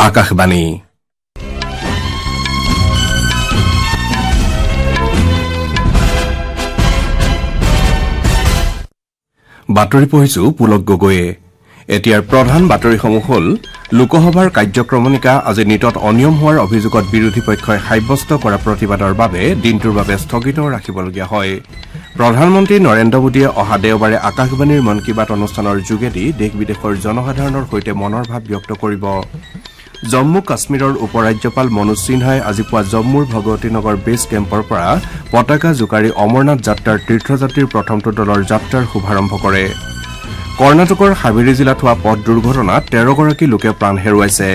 আকাশবাণী বাতৰি পঢ়িছো পুলক গগৈয়ে এতিয়াৰ প্ৰধান বাতৰিসমূহ হ'ল লোকসভাৰ কাৰ্যক্ৰমণিকা আজি নিটত অনিয়ম হোৱাৰ অভিযোগত বিৰোধী পক্ষই সাব্যস্ত কৰা প্ৰতিবাদৰ বাবে দিনটোৰ বাবে স্থগিত ৰাখিবলগীয়া হয় প্ৰধানমন্ত্ৰী নৰেন্দ্ৰ মোদীয়ে অহা দেওবাৰে আকাশবাণীৰ মন কী বাত অনুষ্ঠানৰ যোগেদি দেশ বিদেশৰ জনসাধাৰণৰ সৈতে মনৰ ভাৱ ব্যক্ত কৰিব জম্মু কাশ্মীৰৰ উপৰাজ্যপাল মনোজ সিনহাই আজি পুৱা জম্মুৰ ভগৱতী নগৰ বেছ কেম্পৰ পৰা পতাকা জোকাৰি অমৰনাথ যাত্ৰাৰ তীৰ্থযাত্ৰীৰ প্ৰথমটো দলৰ যাত্ৰাৰ শুভাৰম্ভ কৰে কৰ্ণাটকৰ হাবেৰী জিলাত হোৱা পথ দুৰ্ঘটনাত 13গৰাকী লোকে প্ৰাণ হেৰুৱাইছে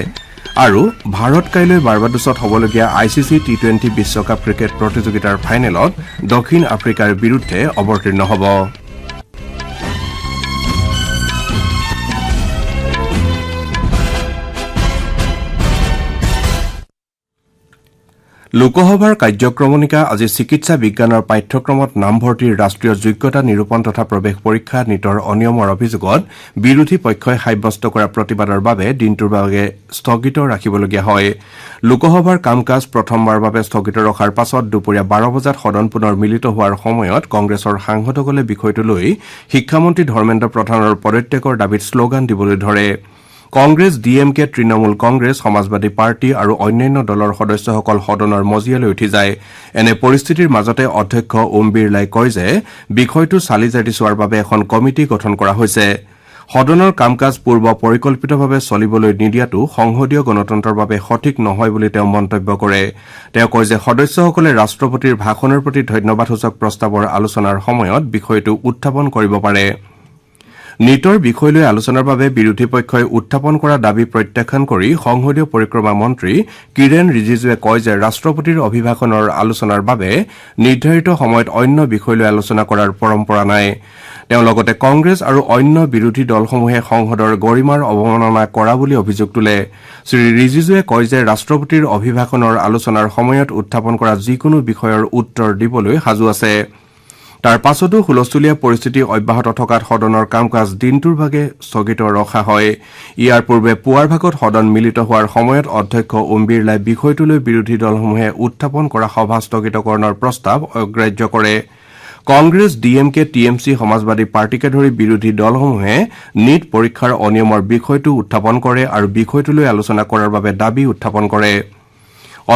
আৰু ভাৰত কাইলৈ বাৰ্বাডোছত হ'বলগীয়া ICC T20 বিশ্বকাপ ক্ৰিকেট প্ৰতিযোগিতাৰ ফাইনেলত দক্ষিণ আফ্ৰিকাৰ বিৰুদ্ধে অৱতীৰ্ণ হ'ব লোকসভাৰ কাৰ্যক্ৰমণিকা আজি চিকিৎসা বিজ্ঞানৰ পাঠ্যক্ৰমত নামভৰ্তিৰ ৰাষ্ট্ৰীয় যোগ্যতা নিৰূপণ তথা প্ৰৱেশ পৰীক্ষা নিটৰ অনিয়মৰ অভিযোগত বিৰোধী পক্ষই সাব্যস্ত কৰা প্ৰতিবাদৰ বাবে দিনটোৰ বাবে স্থগিত ৰাখিবলগীয়া হয় লোকসভাৰ কাম কাজ প্ৰথমবাৰৰ বাবে স্থগিত ৰখাৰ পাছত দুপৰীয়া 12 বজাত সদন পুনৰ মিলিত হোৱাৰ সময়ত কংগ্ৰেছৰ সাংসদসকলে বিষয়টো লৈ শিক্ষামন্ত্ৰী ধৰ্মেন্দ্ৰ প্ৰধানৰ পদত্যাগৰ দাবীত শ্লোগান দিবলৈ ধৰে কংগ্ৰেছ ডিএমকে তৃণমূল কংগ্ৰেছ সমাজবাদী পাৰ্টি আৰু অন্যান্য দলৰ সদস্যসকল সদনৰ মজিয়ালৈ উঠি যায় এনে পৰিস্থিতিৰ মাজতে অধ্যক্ষ ওম বিৰলাই কয় যে বিষয়টো চালি জাৰি চোৱাৰ বাবে এখন কমিটি গঠন কৰা হৈছে সদনৰ কাম কাজ পূৰ্ব পৰিকল্পিতভাৱে চলিবলৈ নিদিয়াটো সংসদীয় গণতন্ত্ৰৰ বাবে সঠিক নহয় বুলি তেওঁ মন্তব্য কৰে তেওঁ কয় যে সদস্যসকলে ৰাষ্ট্ৰপতিৰ ভাষণৰ প্ৰতি ধন্যবাদসূচক প্ৰস্তাৱৰ আলোচনাৰ সময়ত বিষয়টো উত্থাপন কৰিব পাৰে নিটৰ বিষয় লৈ আলোচনাৰ বাবে বিৰোধী পক্ষই উত্থাপন কৰা দাবী প্ৰত্যাখ্যান কৰি সংসদীয় পৰিক্ৰমা মন্ত্ৰী কিৰেণ ৰিজিজুৱে কয় যে ৰাষ্ট্ৰপতিৰ অভিভাষণৰ আলোচনাৰ বাবে নিৰ্ধাৰিত সময়ত অন্য বিষয় লৈ আলোচনা কৰাৰ পৰম্পৰা নাই তেওঁ লগতে কংগ্ৰেছ আৰু অন্য বিৰোধী দলসমূহে সংসদৰ গৰিমাৰ অৱমাননা কৰা বুলি অভিযোগ তোলে শ্ৰী ৰিজিজুৱে কয় যে ৰাষ্ট্ৰপতিৰ অভিভাষণৰ আলোচনাৰ সময়ত উত্থাপন কৰা যিকোনো বিষয়ৰ উত্তৰ দিবলৈ সাজু আছে তাৰ পাছতো হুলস্থুলীয়া পৰিস্থিতি অব্যাহত থকাত সদনৰ কাম কাজ দিনটোৰ ভাগে স্থগিত ৰখা হয় ইয়াৰ পূৰ্বে পুৱাৰ ভাগত সদন মিলিত হোৱাৰ সময়ত অধ্যক্ষ ওম বিৰলাই বিষয়টো লৈ বিৰোধী দলসমূহে উত্থাপন কৰা সভা স্থগিতকৰণৰ প্ৰস্তাৱ অগ্ৰাহ্য কৰে কংগ্ৰেছ ডিএমকে টিএমচি সমাজবাদী পাৰ্টিকে ধৰি বিৰোধী দলসমূহে নিট পৰীক্ষাৰ অনিয়মৰ বিষয়টো উত্থাপন কৰে আৰু বিষয়টো লৈ আলোচনা কৰাৰ বাবে দাবী উত্থাপন কৰে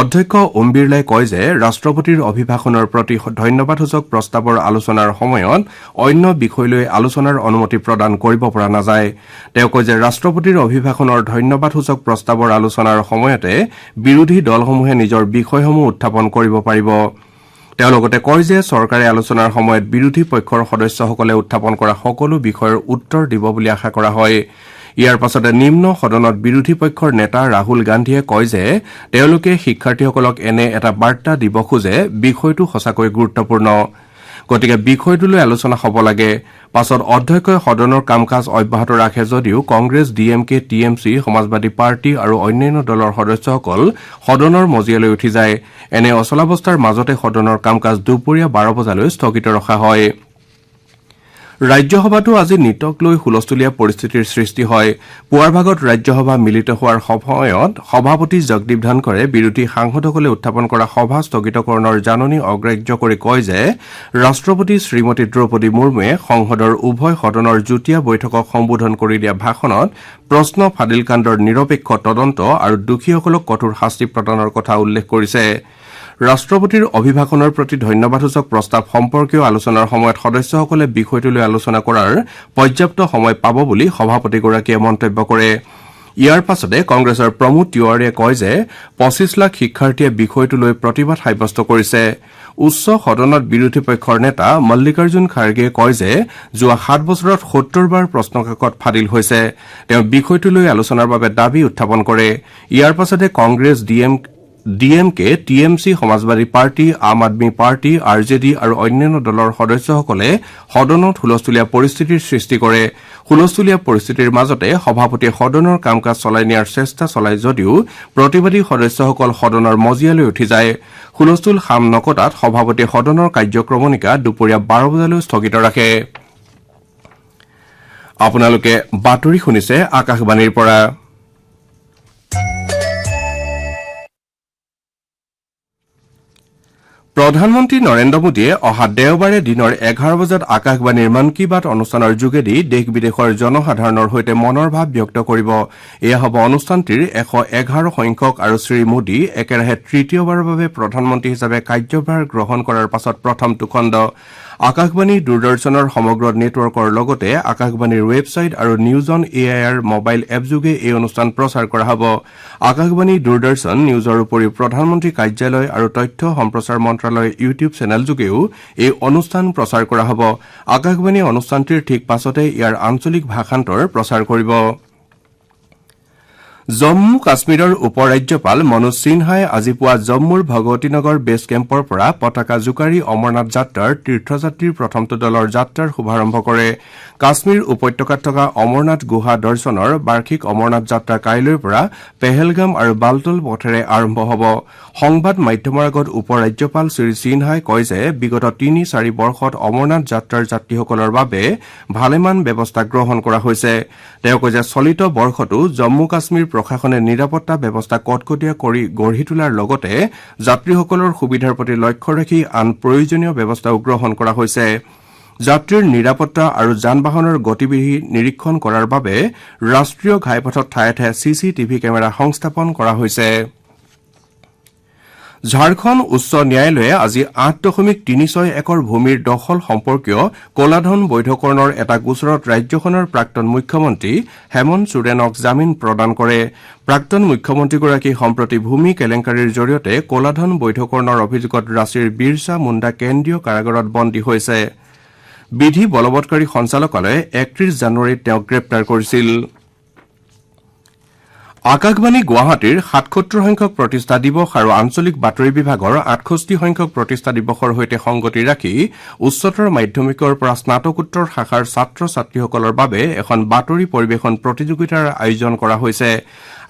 অধ্যক্ষ ওম বিৰলাই কয় যে ৰাষ্ট্ৰপতিৰ অভিভাষণৰ প্ৰতি ধন্যবাদসূচক প্ৰস্তাৱৰ আলোচনাৰ সময়ত অন্য বিষয় লৈ আলোচনাৰ অনুমতি প্ৰদান কৰিব পৰা নাযায় তেওঁ কয় যে ৰাষ্ট্ৰপতিৰ অভিভাষণৰ ধন্যবাদসূচক প্ৰস্তাৱৰ আলোচনাৰ সময়তে বিৰোধী দলসমূহে নিজৰ বিষয়সমূহ উত্থাপন কৰিব পাৰিব তেওঁ লগতে কয় যে চৰকাৰে আলোচনাৰ সময়ত বিৰোধী পক্ষৰ সদস্যসকলে উত্থাপন কৰা সকলো বিষয়ৰ উত্তৰ দিব বুলি আশা কৰা হয় ইয়াৰ পাছতে নিম্ন সদনত বিৰোধী পক্ষৰ নেতা ৰাহুল গান্ধীয়ে কয় যে তেওঁলোকে শিক্ষাৰ্থীসকলক এনে এটা বাৰ্তা দিব খোজে বিষয়টো সঁচাকৈ গুৰুত্বপূৰ্ণ গতিকে বিষয়টোলৈ আলোচনা হ'ব লাগে পাছত অধ্যক্ষই সদনৰ কাম কাজ অব্যাহত ৰাখে যদিও কংগ্ৰেছ ডিএমকে টিএমচি সমাজবাদী পাৰ্টি আৰু অন্যান্য দলৰ সদস্যসকল সদনৰ মজিয়ালৈ উঠি যায় এনে অচলাৱস্থাৰ মাজতে সদনৰ কাম কাজ দুপৰীয়া 12 বজালৈ স্থগিত ৰখা হয় ৰাজ্যসভাতো আজি নিটক লৈ হুলস্থুলীয়া পৰিস্থিতিৰ সৃষ্টি হয় পুৱাৰ ভাগত ৰাজ্যসভা মিলিত হোৱাৰ সময়ত সভাপতি জগদীপ ধনখৰে বিৰোধী সাংসদসকলে উত্থাপন কৰা সভা স্থগিতকৰণৰ জাননী অগ্ৰাহ্য কৰি কয় যে ৰাষ্ট্ৰপতি শ্ৰীমতী দ্ৰৌপদী মুৰ্মুৱে সংসদৰ উভয় সদনৰ যুটীয়া বৈঠকক সম্বোধন কৰি দিয়া ভাষণত প্ৰশ্ন ফাদিল কাণ্ডৰ নিৰপেক্ষ তদন্ত আৰু দোষীসকলক কঠোৰ শাস্তি প্ৰদানৰ কথা উল্লেখ কৰিছে ৰাষ্ট্ৰপতিৰ অভিভাষণৰ প্ৰতি ধন্যবাদসূচক প্ৰস্তাৱ সম্পৰ্কীয় আলোচনাৰ সময়ত সদস্যসকলে বিষয়টো লৈ আলোচনা কৰাৰ পৰ্যাপ্ত সময় পাব বুলি সভাপতিগৰাকীয়ে মন্তব্য কৰে ইয়াৰ পাছতে কংগ্ৰেছৰ প্ৰমোদ তিৱাৰীয়ে কয় যে 25 লাখ শিক্ষাৰ্থীয়ে বিষয়টো লৈ প্ৰতিবাদ সাব্যস্ত কৰিছে উচ্চ সদনত বিৰোধী পক্ষৰ নেতা মল্লিকাৰ্জুন খাৰ্গেয়ে কয় যে যোৱা 7 বছৰত 70 বাৰ প্ৰশ্নকাকত ফাদিল হৈছে তেওঁ বিষয়টো লৈ আলোচনাৰ বাবে দাবী উত্থাপন কৰে ইয়াৰ পাছতে কংগ্ৰেছ ডিএমকে টিএমচি সমাজবাদী পাৰ্টি আম আদমী পাৰ্টি আৰজেডি আৰু অন্যান্য দলৰ সদস্যসকলে সদনত হুলস্থুলীয়া পৰিস্থিতিৰ সৃষ্টি কৰে হুলস্থুলীয়া পৰিস্থিতিৰ মাজতে সভাপতিয়ে সদনৰ কাম কাজ চলাই নিয়াৰ চেষ্টা চলাই যদিও প্ৰতিবাদী সদস্যসকল সদনৰ মজিয়ালৈ উঠি যায় হুলস্থুল সাম নকটাত সভাপতিয়ে সদনৰ কাৰ্যক্ৰমণিকা দুপৰীয়া 12 বজালৈ স্থগিত ৰাখে আপোনালোকে বাতৰি শুনিছে আকাশবাণীৰ পৰা প্ৰধানমন্ত্ৰী নৰেন্দ্ৰ মোদীয়ে অহা দেওবাৰে দিনৰ 11 বজাত আকাশবাণীৰ মন কী বাত অনুষ্ঠানৰ যোগেদি দেশ বিদেশৰ জনসাধাৰণৰ সৈতে মনৰ ভাৱ ব্যক্ত কৰিব। এয়া হ'ব অনুষ্ঠানটিৰ 111 সংখ্যক আৰু শ্ৰী মোদী একেৰাহে তৃতীয়বাৰৰ বাবে প্ৰধানমন্ত্ৰী হিচাপে কাৰ্যভাৰ গ্ৰহণ কৰাৰ পাছত প্ৰথমটো খণ্ড। আকাশবাণী দূৰদৰ্শনৰ সমগ্ৰ নেটৱৰ্কৰ লগতে আকাশবাণীৰ ৱেবছাইট আৰু নিউজ অন এআইআৰ মোবাইল এপযোগে এই অনুষ্ঠান প্ৰচাৰ কৰা হ'ব। আকাশবাণী দূৰদৰ্শন নিউজৰ উপৰিও প্ৰধানমন্ত্ৰী কাৰ্যালয় আৰু তথ্য সম্প্ৰচাৰ মন্ত্ৰালয়ৰ ইউটিউব চেনেলযোগেও এই অনুষ্ঠান প্ৰচাৰ কৰা হ'ব। আকাশবাণীয়ে অনুষ্ঠানটিৰ ঠিক পাছতে ইয়াৰ আঞ্চলিক ভাষান্তৰ প্ৰচাৰ কৰিব। জম্মু কাশ্মীৰৰ উপ ৰাজ্যপাল মনোজ সিনহাই আজি পুৱা জম্মুৰ ভগৱতীনগৰ বেছ কেম্পৰ পৰা পতাকা জোকাৰি অমৰনাথ যাত্ৰাৰ তীৰ্থযাত্ৰীৰ প্ৰথমটো দলৰ যাত্ৰাৰ শুভাৰম্ভ কৰে। কাশ্মীৰ উপত্যকাত থকা অমৰনাথ গুহা দৰ্শনৰ বাৰ্ষিক অমৰনাথ যাত্ৰা কাইলৈৰ পৰা পেহেলগাম আৰু বালতল পথেৰে আৰম্ভ হ'ব। সংবাদ মাধ্যমৰ আগত উপ ৰাজ্যপাল শ্ৰী সিনহাই কয় যে বিগত ৩-৪ বৰ্ষত অমৰনাথ যাত্ৰাৰ যাত্ৰীসকলৰ বাবে ভালেমান ব্যৱস্থা গ্ৰহণ কৰা হৈছে। তেওঁ কয় যে চলিত বৰ্ষতো জম্মু কাশ্মীৰ প্ৰশাসনে নিৰাপত্তা ব্যৱস্থা কটকটীয়া কৰি গঢ়ি তোলাৰ লগতে যাত্ৰীসকলৰ সুবিধাৰ প্ৰতি লক্ষ্য ৰাখি আন প্ৰয়োজনীয় ব্যৱস্থাও গ্ৰহণ কৰা হৈছে। যাত্ৰীৰ নিৰাপত্তা আৰু যান বাহনৰ গতিবিধি নিৰীক্ষণ কৰাৰ বাবে ৰাষ্ট্ৰীয় ঘাইপথত ঠায়ে ঠায়ে CCTV কেমেৰা সংস্থাপন কৰা হৈছে। ঝাৰখণ্ড উচ্চ ন্যায়ালয়ে আজি 8.36 একৰ ভূমিৰ দখল সম্পৰ্কীয় কলাধন বৈধকৰণৰ এটা গোচৰত ৰাজ্যখনৰ প্ৰাক্তন মুখ্যমন্ত্ৰী হেমন্ত সোৰেনক জামিন প্ৰদান কৰে। প্ৰাক্তন মুখ্যমন্ত্ৰীগৰাকী সম্প্ৰতি ভূমি কেলেংকাৰীৰ জৰিয়তে কলাধন বৈধকৰণৰ অভিযোগত ৰাঁচীৰ বিৰছা মুণ্ডা কেন্দ্ৰীয় কাৰাগাৰত বন্দী হৈছে। বিধি বলবৎকাৰী সঞ্চালকালয়ে 31 জানুৱাৰীত তেওঁক গ্ৰেপ্তাৰ কৰিছিল। আকাশবাণী গুৱাহাটীৰ 77 সংখ্যক প্ৰতিষ্ঠা দিৱস আৰু আঞ্চলিক বাতৰি বিভাগৰ 68 সংখ্যক প্ৰতিষ্ঠা দিৱসৰ সৈতে সংগতি ৰাখি উচ্চতৰ মাধ্যমিকৰ পৰা স্নাতকোত্তৰ শাখাৰ ছাত্ৰ ছাত্ৰীসকলৰ বাবে এখন বাতৰি পৰিৱেশন প্ৰতিযোগিতাৰ আয়োজন কৰা হৈছে।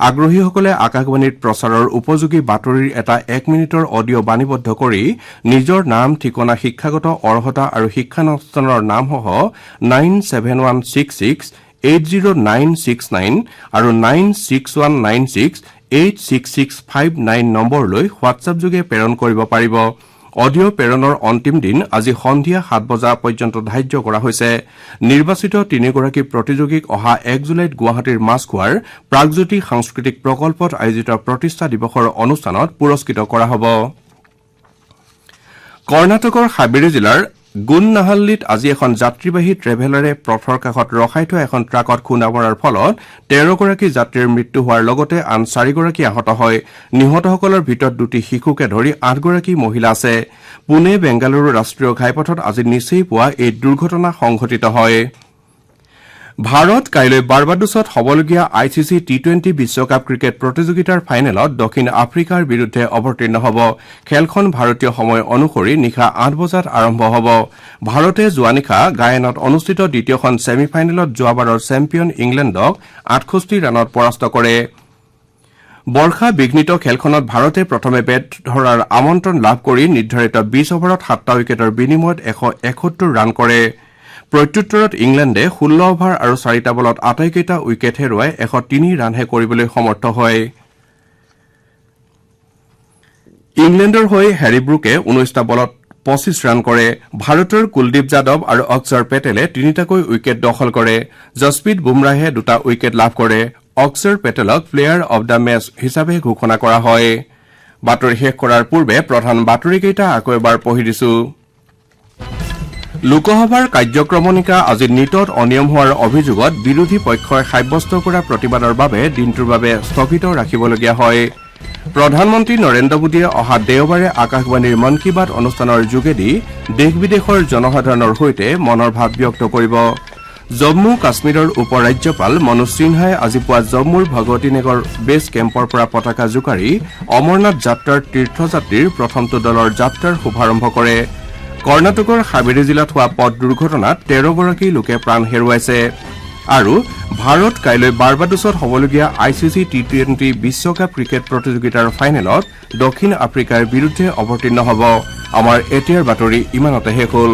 আগ্ৰহীসকলে আকাশবাণীত প্ৰচাৰৰ উপযোগী বাতৰিৰ এটা 1 মিনিটৰ অডিঅ' বাণীবদ্ধ কৰি নিজৰ নাম, ঠিকনা, শিক্ষাগত অৰ্হতা আৰু শিক্ষানুষ্ঠানৰ নামসহ 97166800969 আৰু 96196866659 নম্বৰলৈ হোৱাটছএপযোগে প্ৰেৰণ কৰিব পাৰিব। অডিঅ' প্ৰেৰণৰ অন্তিম দিন আজি সন্ধিয়া 7 বজা পৰ্যন্ত ধাৰ্য কৰা হৈছে। নিৰ্বাচিত 3গৰাকী প্ৰতিযোগীক অহা 1 জুলাইত গুৱাহাটীৰ মাছখোৱাৰ প্ৰাগজ্যোতি সাংস্কৃতিক প্ৰকল্পত আয়োজিত প্ৰতিষ্ঠা দিৱসৰ অনুষ্ঠানত পুৰস্কৃত কৰা হ'ব। কৰ্ণাটকৰ হাবেৰী জিলাৰ গুণনাহাল্লিত আজি এখন যাত্ৰীবাহী ট্ৰেভেলাৰে পথৰ কাষত ৰখাই থোৱা এখন ট্ৰাকত খুন্দা মৰাৰ ফলত 13গৰাকী যাত্ৰীৰ মৃত্যু হোৱাৰ লগতে আন 4গৰাকী আহত হয়। নিহতসকলৰ ভিতৰত 2টি শিশুকে ধৰি 8গৰাকী মহিলা আছে। পুনে বেংগালুৰু ৰাষ্ট্ৰীয় ঘাইপথত আজি নিচেই পুৱা এই দুৰ্ঘটনা সংঘটিত হয়। ভাৰত কাইলৈ বাৰ্বাডোছত হ'বলগীয়া ICC T20 বিশ্বকাপ ক্ৰিকেট প্ৰতিযোগিতাৰ ফাইনেলত দক্ষিণ আফ্ৰিকাৰ বিৰুদ্ধে অৱতীৰ্ণ হ'ব। খেলখন ভাৰতীয় সময় অনুসৰি নিশা 8 বজাত আৰম্ভ হ'ব। ভাৰতে যোৱা নিশা গায়ানাত অনুষ্ঠিত দ্বিতীয়খন ছেমি ফাইনেলত যোৱাবাৰৰ চেম্পিয়ন ইংলেণ্ডক 68 ৰানত পৰাস্ত কৰে। বৰ্ষা বিঘ্নিত খেলখনত ভাৰতে প্ৰথমে বেট ধৰাৰ আমন্ত্ৰণ লাভ কৰি নিৰ্ধাৰিত 20 অভাৰত 7টা উইকেটৰ বিনিময়ত 171 ৰান কৰে। প্ৰত্যুত্তৰত ইংলেণ্ডে 16 অভাৰ আৰু 4টা বলত আটাইকেইটা উইকেট হেৰুৱাই 103 ৰানহে কৰিবলৈ সমৰ্থ হয়। ইংলেণ্ডৰ হৈ হেৰি ব্ৰুকে 19টা বলত 25 ৰান কৰে। ভাৰতৰ কুলদীপ যাদৱ আৰু অক্ষৰ পেটেলে 3টাকৈ উইকেট দখল কৰে। জছপ্ৰীত বুমৰাহে 2টা উইকেট লাভ কৰে। অক্ষৰ পেটেলক প্লেয়াৰ অব দ্য মেচ হিচাপে ঘোষণা কৰা হয়। বাতৰি শেষ কৰাৰ পূৰ্বে প্ৰধান বাতৰিকেইটা আকৌ এবাৰ পঢ়ি দিছো। লোকসভাৰ কাৰ্যক্ৰমণিকা আজি নিটত অনিয়ম হোৱাৰ অভিযোগত বিৰোধী পক্ষই সাব্যস্ত কৰা প্ৰতিবাদৰ বাবে দিনটোৰ বাবে স্থগিত ৰাখিবলগীয়া হয়। প্ৰধানমন্ত্ৰী নৰেন্দ্ৰ মোদীয়ে অহা দেওবাৰে আকাশবাণীৰ মন কী বাত অনুষ্ঠানৰ যোগেদি দেশ বিদেশৰ জনসাধাৰণৰ সৈতে মনৰ ভাৱ ব্যক্ত কৰিব। জম্মু কাশ্মীৰৰ উপ ৰাজ্যপাল মনোজ সিনহাই আজি পুৱা জম্মুৰ ভগৱতীনগৰ বেছ কেম্পৰ পৰা পতাকা জোকাৰি অমৰনাথ যাত্ৰাৰ তীৰ্থযাত্ৰীৰ প্ৰথমটো দলৰ যাত্ৰাৰ শুভাৰম্ভ কৰে। কৰ্ণাটকৰ হাবেৰী জিলাত হোৱা পথ দুৰ্ঘটনাত 13গৰাকী লোকে প্ৰাণ হেৰুৱাইছে। আৰু ভাৰত কাইলৈ বাৰ্বাডোছত হ'বলগীয়া ICC T20 বিশ্বকাপ ক্ৰিকেট প্ৰতিযোগিতাৰ ফাইনেলত দক্ষিণ আফ্ৰিকাৰ বিৰুদ্ধে অৱতীৰ্ণ হ'ব। আমাৰ এতিয়াৰ বাতৰি ইমানতে শেষ হ'ল।